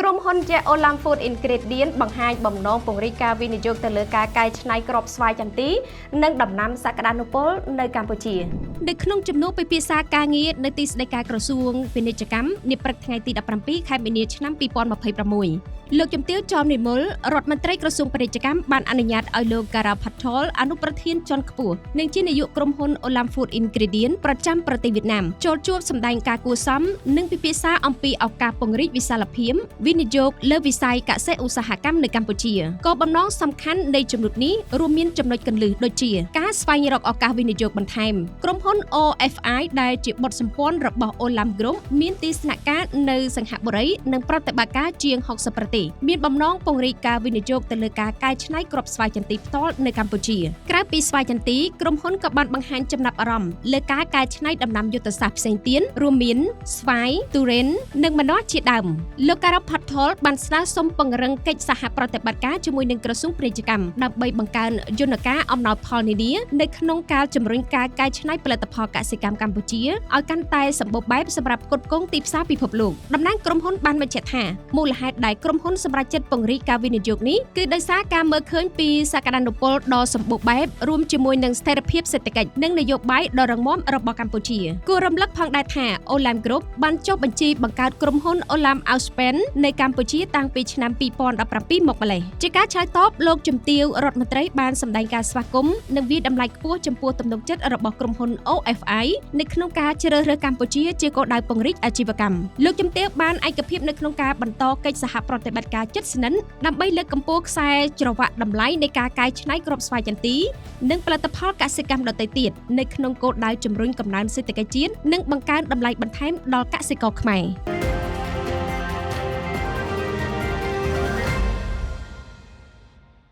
ក្រុមហ៊ុន Olam Food Ingredient បង្ហាញបំណងពង្រីកការវិនិយោគទៅលើការកែច្នៃគ្រាប់ស្វាយចន្ទីនិងដំណាំសក្តានុពលនៅកម្ពុជានៅក្នុងជំនួបពិភាក្សាការងារនៅទីស្តីការក្រសួងពាណិជ្ជកម្មនាព្រឹកថ្ងៃទី17ខែមីនាឆ្នាំ2026លោកជំទាវ ចោមនិមលរដ្ឋមន្ត្រីក្រសួងពាណិជ្ជកម្មបានអនុញ្ញាតឲ្យលោក Gara Patel អនុប្រធានជាន់ខ្ពស់និងជានាយកក្រុមហ៊ុន Olam Food Ingredient ប្រចាំប្រទេសវៀតណាមចូលជួបសម្ដែងការគួរសមនិងពិភាក្សាអំពីឱកាសពង្រីកវិសាលភាពវិនិយោគលើវិស័យកសិឧស្សាហកម្មនៅកម្ពុជាក៏បំណងសំខាន់នៃជំនួបនេះរួមមានចំណុចគន្លឹះដូចជាការស្វែងរកឱកាសវិនិយោគបន្ថែមក្រុមហ៊ុន OFI ដែលជាបុតសម្ព័ន្ធរបស់ Olam Group មានទីស្នាក់ការនៅសង្ហបុរីនិងប្រតិបត្តិការជាង60ប្រទេសមានបំណងពង្រីកការវិនិយោគទៅលើការកែច្នៃគ្រាប់ស្វាយចន្ទីផ្ទាល់នៅកម្ពុជាក្រៅពីស្វាយចន្ទីក្រុមហ៊ុនក៏បានបង្ហាញចំណាប់អារម្មណ៍លើការកែច្នៃដំណាំយុទ្ធសាស្ត្រផ្សេងទៀតរួមមានស្វាយទុរេននិងម្នាស់ជាដើមលោក Gara Patel បានស្នើសុំពង្រឹងកិច្ចសហប្រតិបត្តិការជាមួយនឹងក្រសួងពាណិជ្ជកម្មដើម្បីបង្កើនយន្តការអំណោយផលនានានៅក្នុងការជំរុញការកែច្នៃផលិតផលកសិកម្មកម្ពុជាឲ្យកាន់តែសម្បូរបែបសម្រាប់ផ្គត់ផ្គង់ទីផ្សារពិភពលោកតំណាងក្រុមហ៊ុនបានបញ្ជាក់ថាមូលហេតុដែលក្រុមហ៊ុនសម្រាប់ចិត្តពង្រីកការវិនិយោគនេះគឺដោយសារការមើលឃើញពីសក្តានុពលដ៏សម្បូរបែបរួមជាមួយនឹងស្ថិរភាពសេដ្ឋកិច្ចនិងនយោបាយដ៏រឹងមាំរបស់កម្ពុជាគួររំលឹកផងដែរថា Olam Group បានចុះបញ្ជីបង្កើតក្រុមហ៊ុន Olam Auspen នៅកម្ពុជាតាំងពីឆ្នាំ2017មកម្លេះជាការឆ្លើយតបលោកជំទាវរដ្ឋមន្ត្រីបានសម្ដែងការស្វាគមន៍និងវាតម្លៃខ្ពស់ចំពោះទំនុកចិត្តរបស់ក្រុមហ៊ុន OFI នៅក្នុងការជ្រើសរើសកម្ពុជាជាគោលដៅពង្រីកអាជីវកម្មលោកជំទាវបានឯកភាពនៅក្នុងការបន្តកិច្ចសហប្រតិបត្តិការជិតស្និទ្ធដើម្បីលើកកម្ពស់ខ្សែច្រវាក់តម្លៃនៃការកែច្នៃគ្រាប់ស្វាយចន្ទីនិងផលិតផលកសិកម្មដទៃទៀតនៅក្នុងគោលដៅជំរុញកំណើនសេដ្ឋកិច្ចជាតិនិងបង្កើនតម្លៃបន្ថែមដល់កសិករខ្មែរ